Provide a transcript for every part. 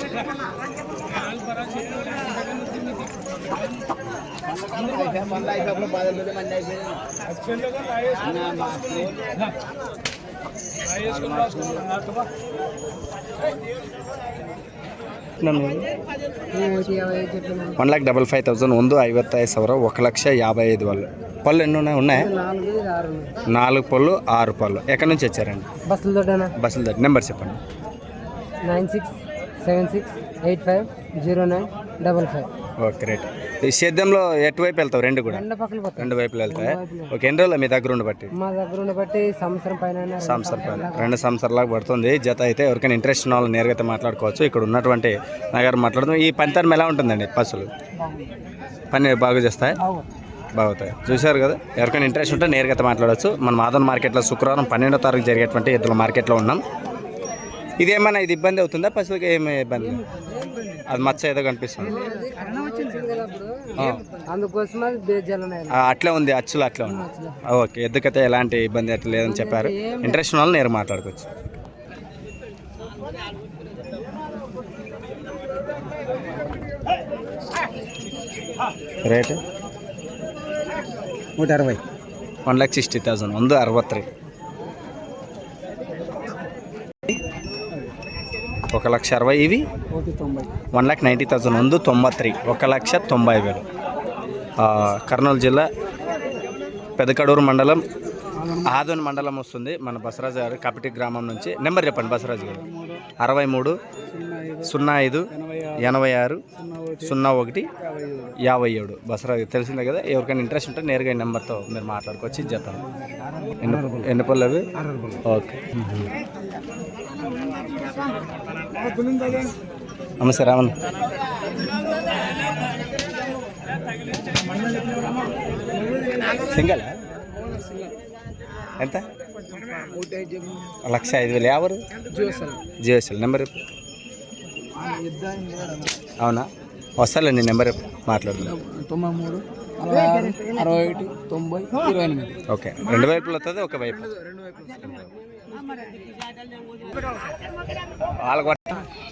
1,55,000 ಒಂದು 55,000 1,55,000 పళ్ళు ఎన్ని ఉన్నాయి? 4 పళ్ళు 6 పళ్ళు. ఎక్కడి నుంచి వచ్చారండి? బస్సులు దొడ్డి. నెంబర్ చెప్పండి. 9676850955. Okay right. ఈ సేద్యంలో ఎటువైపు వెళ్తావు? రెండు కూడా రెండు వైపులు వెళ్తాయి. ఓకే. ఎన్ని రోజులు మీ దగ్గర ఉండబట్టి? మా దగ్గర ఉండబట్టి సంవత్సరం పైన 2 సంవత్సరాలకు పడుతుంది జత. అయితే ఎవరికైనా ఇంట్రెస్ట్ ఉన్న వాళ్ళు నేరుగా మాట్లాడుకోవచ్చు. ఇక్కడ ఉన్నటువంటి నగర్ మాట్లాడుతాం. ఈ పనితరం ఎలా ఉంటుందండి? పశువులు పని బాగా చేస్తాయి, బాగుతాయి. చూశారు కదా. ఎవరికైనా ఇంట్రెస్ట్ ఉంటే నేరుగా మాట్లాడవచ్చు. మన మాదన్ మార్కెట్లో శుక్రవారం 12వ తారీఖు జరిగేటువంటి ఎద్దుల మార్కెట్లో ఉన్నాం. ఇదేమైనా ఇది ఇబ్బంది అవుతుందా పశువులకి? ఏమి ఇబ్బంది? అది మచ్చ ఏదో కనిపిస్తుంది, అట్లే ఉంది, అచ్చులు అట్లే ఉంది. ఓకే. ఎద్దుకైతే ఎలాంటి ఇబ్బంది అయితే లేదని చెప్పారు. ఇంట్రెస్ట్ ఉన్న వాళ్ళు నేరు మాట్లాడుకోవచ్చు. రేటు 160. 1,60,000 ಒಂದು 63. 1,60,000 ఇవి 1,90,000 ಒಂದು 93. 1,90,000. కర్నూలు జిల్లా పెదకడూరు మండలం ఆదోని మండలం వస్తుంది. మన బసరాజు గారు కపిటి గ్రామం నుంచి. నెంబర్ చెప్పండి బసరాజు గారు. 63 05 86 01 57. బసరాజు తెలిసిందే కదా. ఎవరికైనా ఇంట్రెస్ట్ ఉంటే నేరుగా ఈ నెంబర్తో మీరు మాట్లాడుకోవచ్చు. ఇది చెప్తాను. ఎన్ని పళ్ళు అవి? ఓకే. నమస్తే రామన్. సింగల్ ఎంత? 1,05,000. ఎవరు? జిఎస్ఎల్. నెంబర్ అవునా? వస్తాలండి. నెంబర్ మాట్లాడుతున్నాను. 93 66 61 90 28. ఓకే. రెండు వైపులు వస్తుంది, ఒక వైపు వాళ్ళకి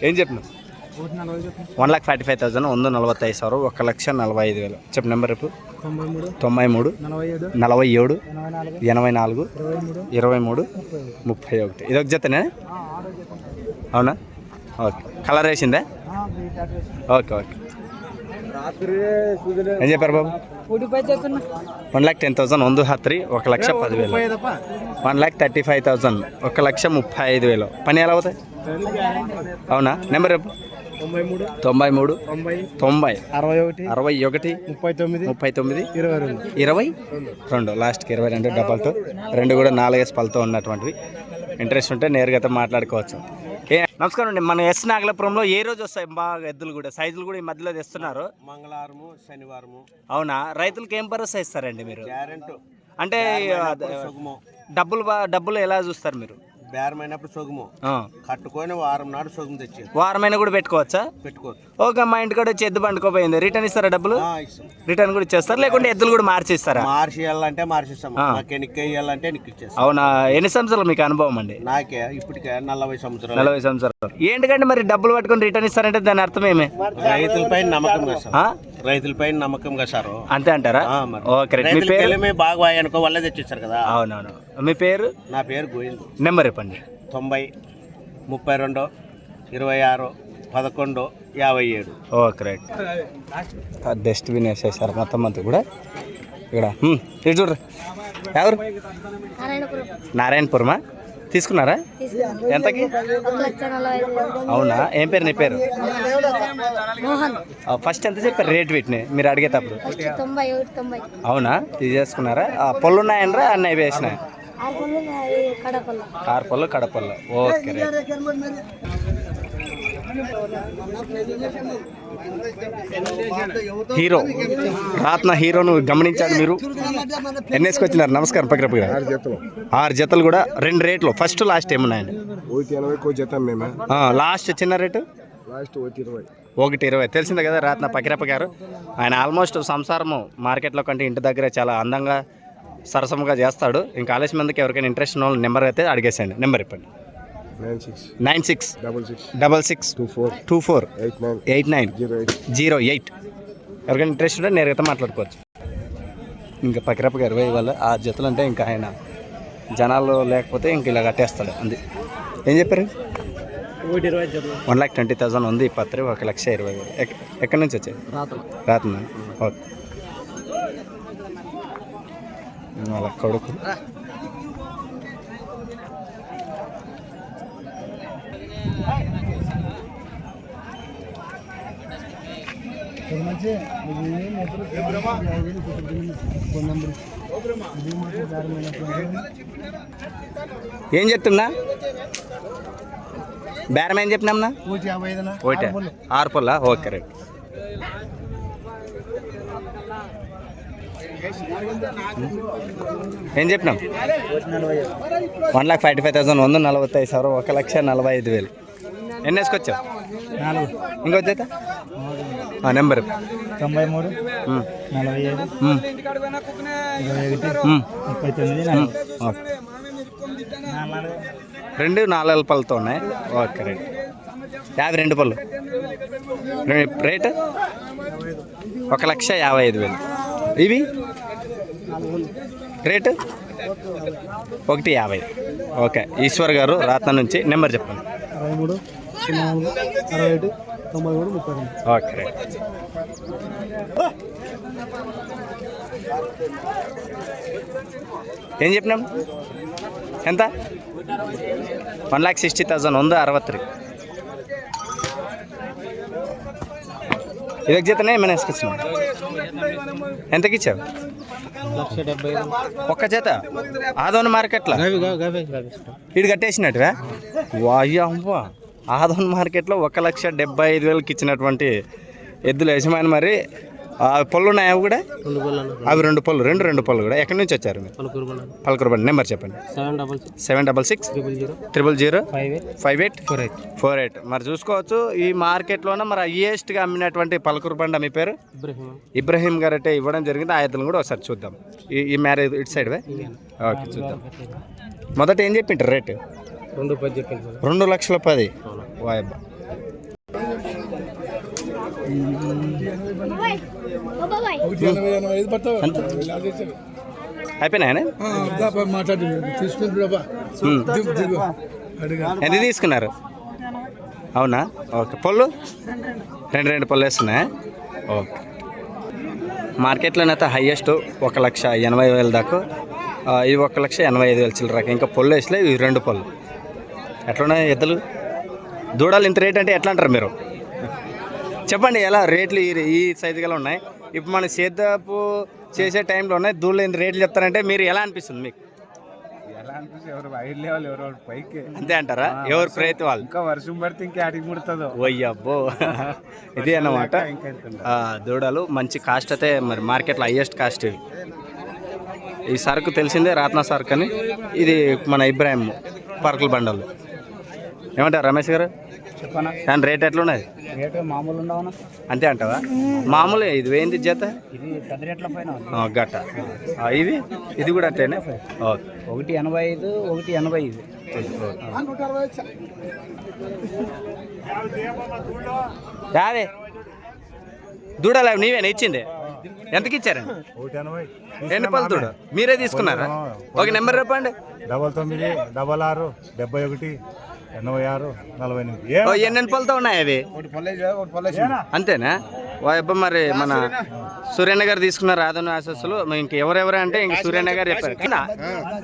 ఏం చెప్పినావు? 1,45,000 ಒಂದು 45,000 1,45,000. చెప్పు నెంబర్ రేపు. 93 47 84 23 31. ఇదొక జతనే? అవునా? ఓకే. కలర్ వేసిందే? Okay okay. ఏం చెప్పారు బాబు? 1,10,000 ಒಂದು 10. 1,10,000. 1,35,000 1,35,000. పని ఎలా అవుతాయి? అవునా? నెంబర్ రేపు. 93 90 61 39 22. లాస్ట్కి 22. 22. రెండు కూడా 4S పళ్ళతో ఉన్నటువంటివి. ఇంట్రెస్ట్ ఉంటే నేరుగా మాట్లాడుకోవచ్చు. నమస్కారం అండి. మన ఎస్ నాగలాపురంలో ఏ రోజు వస్తాయి బాగా ఎద్దులు కూడా? సైజులు కూడా ఈ మధ్యలో తెస్తున్నారు. మంగళవారము శనివారము. అవునా? రైతులకు ఏం భరోసా ఇస్తారండి మీరు? అంటే డబ్బులు ఎలా చూస్తారు మీరు? బేరమైనప్పుడు సొగుము కట్టుకొని వారం నాడు సొగుము తెచ్చేది. వారమైనా కూడా పెట్టుకోవచ్చా? పెట్టుకోవచ్చు. ఓకే. మా ఇంటికాడ వచ్చి ఎద్దు పండుకోపోయింది, రిటర్న్ ఇస్తారా? డబ్బులు రిటర్న్ కూడా ఇచ్చేస్తారు, లేకుంటే ఎద్దులు కూడా మార్చి ఇస్తారా? మార్చి ఇవ్వాలంటే మార్చిస్తాం, ఎక్కియాలంటే ఎక్కిచ్చేస్తాం. అవునా? ఎన్ని సంవత్సరాలు మీకు అనుభవం అండి? నాకే ఇప్పటికే 40 సంవత్సరాలు. 40 సంవత్సరాలు. ఏంటికంటే మరి డబ్బులు పట్టుకొని రిటర్న్ ఇస్తారంటే దాని అర్థం ఏమి? రైతులపై నమ్మకం కదా సార్. రైతులపై నమ్మకం కదా సార్. అంతే అంటారా? ఓకే. బాగా వాయి అనుకో వాళ్ళే తెచ్చిస్తారు కదా. అవునవును. మీ పేరు? నా పేరు గోవింద్. నెంబర్ చెప్పండి. 90 32 26 11 57. Okay right. డస్ట్బిన్ వేసేసారు మొత్తం అంతా కూడా ఇక్కడ. ఇది చూడరు. ఎవరు? నారాయణపురమా? తీసుకున్నారా? ఎంతకి? అవునా? ఏం పేరు నీ పేరు? ఫస్ట్ ఎంత చెప్పారు రేట్ వీటిని మీరు అడిగేటప్పుడు? అవునా? తీసేసుకున్నారా? పళ్ళు ఉన్నాయనరా? అన్నీ వేసినాయి? 6 పళ్ళు కడపళ్ళు. Okay right. హీరో రాత్న హీరోను గమనించాలి మీరు. ఎన్ని వేసుకొచ్చినారు? నమస్కారం. పక్కన 6 జతలు కూడా 2 రేట్లు. ఫస్ట్ లాస్ట్ ఏమున్నాయండి? లాస్ట్ చిన్న రేటు 1,20. తెలిసిందే కదా రాత్న పకిరప్ప గారు. ఆయన ఆల్మోస్ట్ సంసారము మార్కెట్లో కంటే ఇంటి దగ్గర చాలా అందంగా సరసముగా చేస్తాడు. ఇంకా ఆలస్యం మందికి ఎవరికైనా ఇంట్రెస్ట్ ఉన్న నెంబర్ అయితే అడిగేసేయండి. నెంబర్ ఇప్పండి. 96 66 24 89 ఎవరికైనా ఇంట్రెస్ట్ ఉంటే నేరుగా మాట్లాడుకోవచ్చు. ఇంకా పక్కరప్పగా 20 ఇవ్వాలి ఆ జతలు అంటే ఇంకా ఆయన జనాలు లేకపోతే ఇంక ఇలా కట్టేస్తాడు అంది. ఏం చెప్పారు? 1,20,000 ఉంది 20 1,20,000. ఎక్కడి నుంచి వచ్చాయి? రాత్రి. ఓకే వాళ్ళ కొడుకు ఏం చెప్తున్నా? బేరం ఏం చెప్పినామన్నా? ఒకటే 6 పళ్ళ. Okay right. ఏం చెప్పినాం? 1,45,000 ఉంది 45,000 1,45,000. ఎన్ని వేసుకొచ్చావు? 4. ఇంకొచ్చేత నెంబర్ 93 45 21 4 పళ్ళతో ఉన్నాయి. Okay right. 52 పళ్ళు. రేటు 1,55,000. ఇవి రేటు 1,50,000. ఓకే ఈశ్వర్ గారు రాత్న నుంచి. నెంబర్ చెప్పండి. 63 67 93 32. Okay right. ఏం చెప్పినాం? ఎంత? 1,60,000 ఉంది 63. ఇదొక జీతనే ఏమైనా వేసుకొచ్చినావు? ఎంతకి ఇచ్చావు? 1,70,000 ఒక్క చేత ఆదోని మార్కెట్లో ఇటు కట్టేసినట్టువా? వాయ్యవ్వ ఆదోని మార్కెట్లో 1,70,5,000 ఇచ్చినటువంటి ఎద్దుల యజమాని. మరి పళ్ళు ఉన్నాయి అవి కూడా? అవి 2 పళ్ళు. రెండు పళ్ళు కూడా. ఎక్కడి నుంచి వచ్చారు? పలకూరుబండి. నెంబర్ చెప్పండి. 766 000 5848. మరి చూసుకోవచ్చు ఈ మార్కెట్లోనే మరి హైయెస్ట్గా అమ్మినటువంటి పలకూరుబండి మీ పేరు ఇబ్రహీం గారు అంటే ఇవ్వడం జరిగింది. ఆ ఎద్దులను కూడా ఒకసారి చూద్దాం. ఈ మ్యారేజ్ ఇటు సైడ్ ఓకే చూద్దాం. మొదట ఏం చెప్పింటారు రేటు? 2,10,000. వాయబ్బా అయిపోయినాయనే? ఎంత తీసుకున్నారు? అవునా? ఓకే పళ్ళు 2 పళ్ళు వేస్తున్నాయా? ఓకే మార్కెట్లోనైతే హైయెస్ట్ 1,80,000 దాకా. ఇది 1,85,000 చిల్లరాక. ఇంకా పళ్ళు వేసలే ఇవి 2 పళ్ళు. ఎట్లున్నాయి ఎద్దులు? దూడలు ఇంత రేట్ అంటే ఎట్లా అంటారు మీరు? చెప్పండి ఎలా రేట్లు ఈ సైజు గల ఉన్నాయి. ఇప్పుడు మన సేద్దాపు చేసే టైంలో ఉన్నాయి దూడలు ఇంత రేట్లు చెప్తారంటే మీరు ఎలా అనిపిస్తుంది మీకు? అంతే అంటారా? ఎవరు ప్రయత్నం వాళ్ళు. ఇంకా వర్షం పడితే ఇంకా అడిగి ముడుతుందో. అయ్యబ్బో ఇదే అన్నమాట. దూడలు మంచి కాస్ట్ అయితే మరి మార్కెట్లో హైయెస్ట్ కాస్ట్ ఇవి. ఈ సరుకు తెలిసిందే రాత్నా సరుకు అని. ఇది మన ఇబ్రాహిం పర్కుల బండలు. ఏమంటారు రమేష్ గారు? చెప్పనా దాని రేట్ ఎట్లున్నది? రేటు మామూలు ఉండవనా? అంతే అంటావా? మామూలు ఇది వేయింది జత ఇది పెద్ద రేట్ల పైన గట్ట. ఇది కూడా అంతేనా? 1,85 1,85. యావే దూడలు నీవేనా ఇచ్చింది? ఎంతకి ఇచ్చారండి? 2 పళ్ళు దూడ మీరే తీసుకున్నారా? ఒక నెంబర్ చెప్పండి. 99 66 71 86 48. ఎన్ని పళ్ళతో ఉన్నాయి అవి? అంతేనా? అబ్బా మరి మన సూర్యన్న గారు తీసుకున్నారు ఆదోని ఆశస్సులు. ఇంక ఎవరెవరు అంటే ఇంక సూర్యన్న గారు చెప్పారు.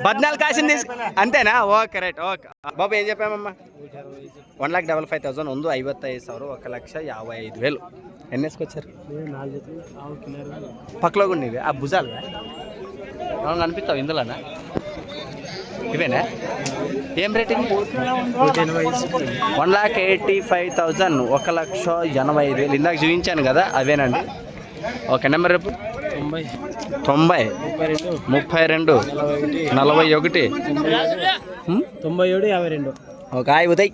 14 కాసింది అంతేనా? Okay right. ఓకే బాబు ఏం చెప్పామమ్మా? 1,55,000 ఉంది 55,000 1,55,000. ఎన్ని వేసుకొచ్చారు? పక్కలో కూడా ఇవి ఆ భుజాలు ఏమన్నా అనిపిస్తావు ఇందులోనా? ఇవేనా? ఏం రేటింగ్? 1,85,000 1,80,000. ఇందాక చూపించాను కదా అవేనండి. ఓకే నెంబర్ రేపు 90 32 41 97 52. ఒక ఉదయ్.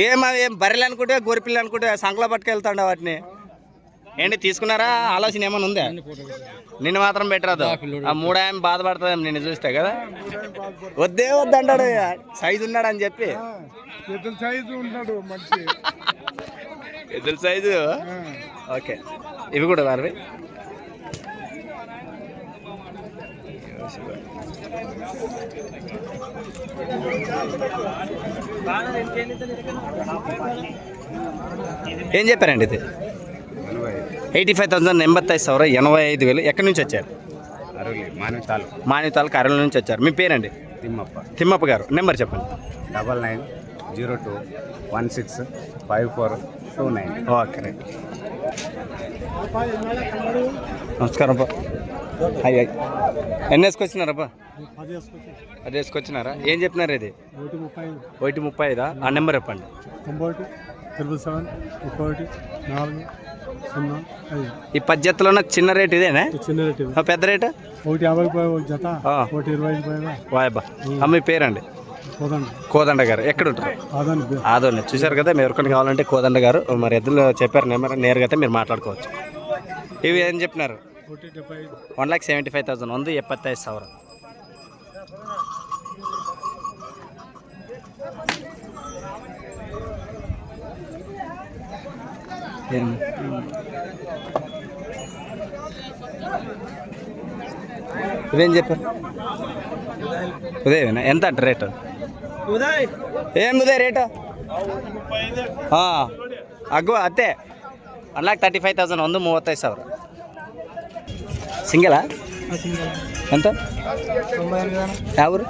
ఏం బర్రెలు అనుకుంటే గొరిపిల్లు అనుకుంటే సంకలో పట్టుకెళ్తాండ వాటిని. ఏంటి తీసుకున్నారా? ఆలోచన ఏమైనా ఉందా? నిన్ను మాత్రం పెట్టరాదు. ఆ మూడాయం బాధపడుతుంది నిన్ను చూస్తే కదా. వద్దే వద్దంటాడు, సైజు ఉన్నాడు అని చెప్పి. ఎద్దుల సైజు ఓకే. ఇవి కూడా వారివి. ఏం చెప్పారండి ఇది? 85,000 85,000 85,000. ఎక్కడి నుంచి వచ్చారు? మాన్యతాలు కర్నూలు నుంచి వచ్చారు. మీ పేరండి? తిమ్మప్ప గారు. నెంబర్ చెప్పండి. 9902165429. Okay right. నమస్కారం అబ్బా. Hi hi. ఎన్ని వేసుకొచ్చినారబ్బా? అది వేసుకొచ్చినారా? ఏం చెప్పినారు ఇది? 135. ఆ నెంబర్ చెప్పండి. 97771440. ఈ 10 జతలోన చిన్న రేట్ ఇదేనా? చిన్న రేట్ ఇది. పెద్ద రేటు? 150 జత, 125. వాయబ్బా. మీ పేరండి? కోదండ గారు. ఎక్కడ ఉంటారు? ఆదోని. చూశారు కదా, మీరు ఎవరికొని కావాలంటే కోదండ గారు. మరి ఎద్దులు చెప్పారు నెంబర్, నేరుగా అయితే మీరు మాట్లాడుకోవచ్చు. ఇవి ఏం చెప్పినారు? 1,75,000 ಒಂದು 75,000. ఇదేం చెప్పారు? ఉదయనా? ఎంత అంట రేటు? ఏం ఉదయ రేటు? అగ్గు అత్తే 1,35,000 ಒಂದು 35,000. సింగలా? ఎంత? ఎవరు?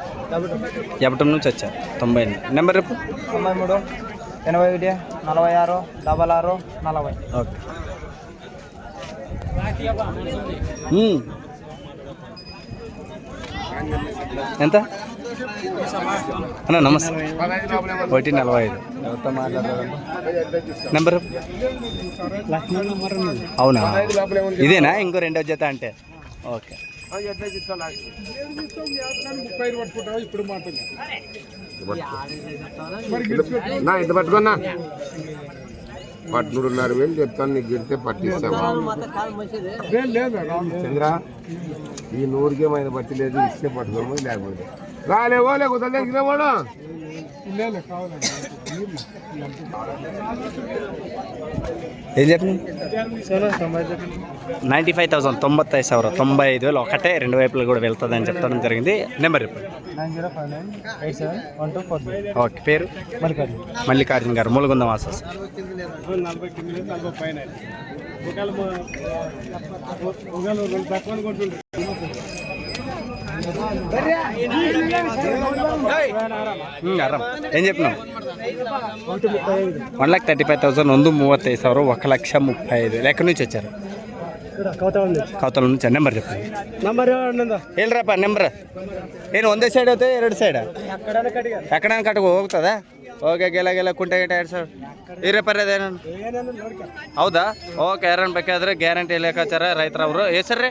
ఎప్పటి నుంచి వచ్చారు? 98. నెంబర్ రేపు? 93 81 46 66 40. ఓకే. ఎంత అన్న? నమస్తే. 145. ఎవరితో మాట్లాడారు? నెంబర్? అవునా? ఇదేనా ఇంకో రెండో జత అంటే? ఓకే. ఇంత పట్టుకున్నా 13,500 చెప్తాను. నీకు గిడితే పట్టిస్తావా? చంద్ర, ఈ 100కే పట్టి లేదు. ఇస్తే పట్టుకోమో లేకపోతే రాలేవో లేకపోతే దగ్గరవాడు. ఏం చెప్పండి? 95,000 95,000 95,000 ఒకటే, రెండు వైపులు కూడా వెళ్తుంది అని చెప్పడం జరిగింది. నెంబర్ చెప్పండి. 9059871240. ఓకే. పేరు? మల్లికార్జున గారు, మూలగుందం వాసస్. ఏం చెప్పినాం? 1,35,000 ಒಂದು 35,000 1,35,000. ఎక్కడి నుంచి వచ్చారు? కౌతల నుంచి. నెంబర్ చెప్పండి. ಹೇಳ್ರಪ್ಪ నెంబర్. ಏನು ಒಂದೇ ಸೈಡ್ ಐತೆ ಎರಡು ಸೈಡ್? ಎಕ್ಕಡ ಕಟ್ಗೆ ಹೋಗ್ತದಾ? ಓಕೆ. ಗೆಲ್ಲ ಕುಂಟೆ ಗಿಟ 2,000 ಇರಪ್ಪರೇನು? ಹೌದಾ? ಓಕೆ. ಯಾರನ್ನ ಬೇಕಾದ್ರೆ ಗ್ಯಾರಂಟಿ ಲೆಕ್ಕಾಚಾರ ರೈತರವರು. ಹೆಸರು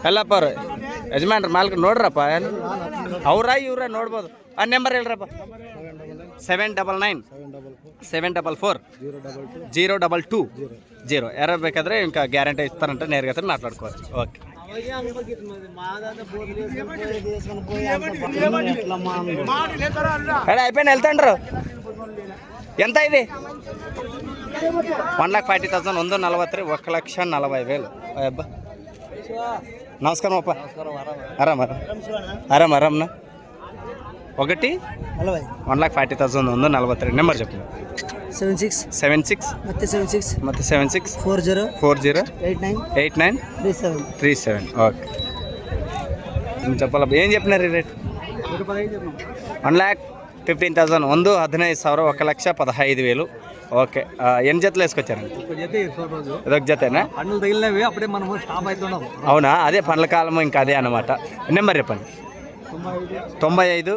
ಎಲ್ಲಪ್ಪ ಅವ್ರು ಯಜಮಾನ್ರು ಮಾಲ್ಕ ನೋಡ್ರಪ್ಪ. ಏನು ಅವ್ರ ಇವ್ರ ನೋಡ್ಬೋದು. ಆ ನೆಂಬರ್ ಹೇಳ್ರಪ್ಪ. 799 744 022 ಯಾರು ಬೇಕಾದ್ರೆ ఇంకా గ్యారంటీ ఇస్తారంటే నేరుగా మాట్లాడుకోవచ్చు. ఓకే. అయిపోయిన వెళ్తాండ్రు. ఎంత ఇది? 1,40,000 ಒಂದು 43 1,40,000. అబ్బా. నమస్కారం అప్ప. ఆరామన్నా. 1,40,000 ಒಂದು 43. నెంబర్ చెప్పండి. 76 ಮತ್ತೆ 76 40 8937. ఓకే. చెప్పాల. ఏం చెప్పినారు ఈ రేట్? 1,15,000 ಒಂದು 15,000 1,15,000. ఓకే. ఎన్ని జతలు వేసుకొచ్చారండి? ఇదొక జతేనా? పండ్లు తగిలినవి అప్పుడే మనం స్టాప్ అవుతున్నాం. అవునా? అదే పండ్ల కాలము ఇంకా అదే అన్నమాట. నెంబర్ చెప్పండి. 95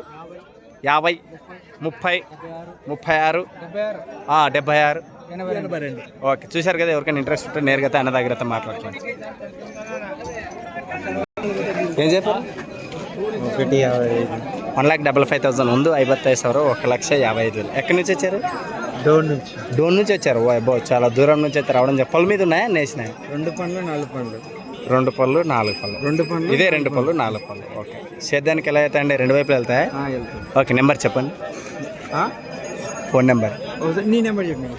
50 30 36 76 82. ఓకే. చూశారు కదా, ఎవరికైనా ఇంట్రెస్ట్ ఉంటే నేరుగా అన్న దగ్గర మాట్లాడుకోండి. ఏం చెప్పారు? 1,55,000 ಒಂದು 55,000 1,55,000 1,55,000. ఎక్కడి నుంచి వచ్చారు? డోన్ నుంచి వచ్చారు ఓ అబ్బో చాలా దూరం నుంచి అయితే రావడం పళ్ళు మీద ఉన్నాయా నేసినాయి 2 పండ్లు 4 పండ్లు 2 పళ్ళు 4 పళ్ళు 2 పండ్లు ఇదే 2 పళ్ళు 4 పళ్ళు ఓకే సేద్యానికి ఎలా అవుతాయండి 2 వైపులు వెళ్తాయా వెళ్తాయి. ఓకే నెంబర్ చెప్పండి ఫోన్ నెంబర్ నీ నెంబర్ చెప్పండి.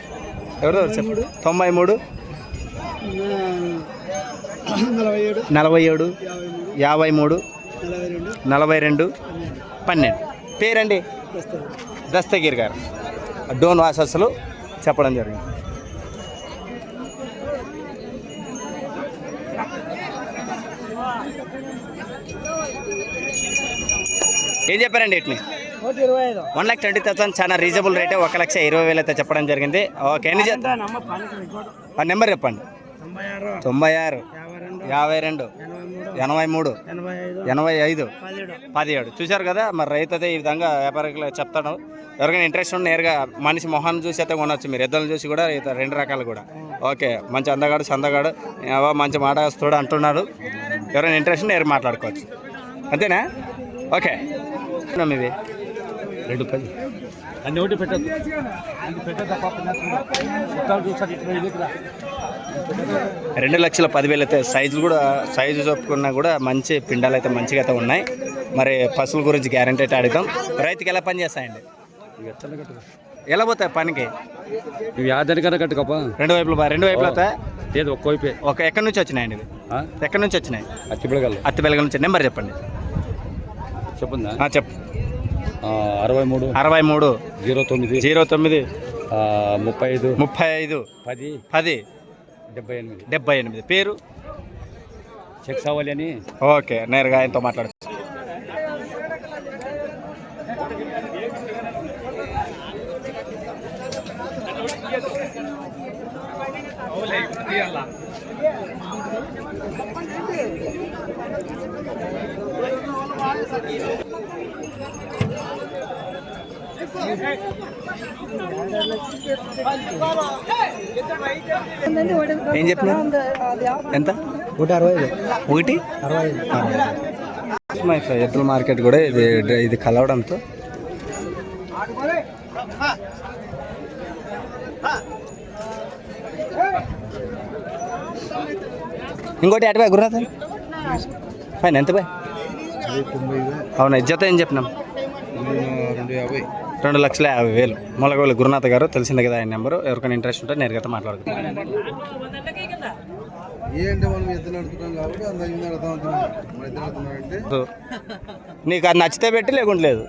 ఎవరు చెప్పండి 93 47 53 42 12 పేరండి దస్తగిరి గారు డోన్ వాసస్సులు చెప్పడం జరిగింది. ఏం చెప్పారండి వీటిని 1,20,000 చాలా రీజనబుల్ రేటే 1,20,000 అయితే చెప్పడం జరిగింది. ఓకే ఎన్ని ఆ నెంబర్ చెప్పండి 96 52 83 85 17 చూశారు కదా మరి రైతు అయితే ఈ విధంగా వ్యాపారికులు చెప్తాడు. ఎవరికైనా ఇంట్రెస్ట్ ఉంటే నేరుగా మనిషి మొహాన్ని చూసి అయితే కొనవచ్చు మీరు ఎద్దులను చూసి కూడా 2 రకాలు కూడా ఓకే మంచి అందగాడు సందగాడు మంచి మాట వస్తుడు అంటున్నాడు. ఎవరైనా ఇంట్రెస్ట్ నేరుగా మాట్లాడుకోవచ్చు అంతేనా ఓకే ఇవి 2 అన్ని ఒకటి పెట్టద్దు 2,10,000 అయితే సైజు చెప్పుకున్నా కూడా మంచి పిండాలు అయితే మంచిగా అయితే ఉన్నాయి. మరి పశువుల గురించి గ్యారంటీ అయితే అడుగుతాం. రైతుకి ఎలా పని చేస్తాయండి ఎలా పోతాయి పనికి ఇవి ఆధారికర కట్టుకోపా 2 వైపులు అవుతాయి లేదు ఒక్క వైపే ఒక ఎక్కడి నుంచి వచ్చినాయండి ఇవి ఎక్కడి నుంచి వచ్చినాయి అత్తిబిడగల అత్తిబెలగల నుంచి నెంబర్ చెప్పండి చెప్పుందా చెప్పు 63 63 09 09 35 35 10 10 78 పేరు చెక్ సావాలి అని ఓకే నేరుగా ఆయనతో మాట్లాడచ్చు. ఏం చెప్పినా ఎంత 1 ఎద్దుల మార్కెట్ కూడా ఇది కలవడంతో ఇంకోటి అటువై గుర్రాత పైన ఎంత పై అవునా జత ఏం చెప్పినాం 2,50,000 మొలగోలు గురునాథ్ గారు తెలిసిందే కదా ఆయన నెంబరు. ఎవరికైనా ఇంట్రెస్ట్ ఉంటే నేరుగా మాట్లాడుకుంటాం. నీకు అది నచ్చితే పెట్టి లేకుంటే లేదు.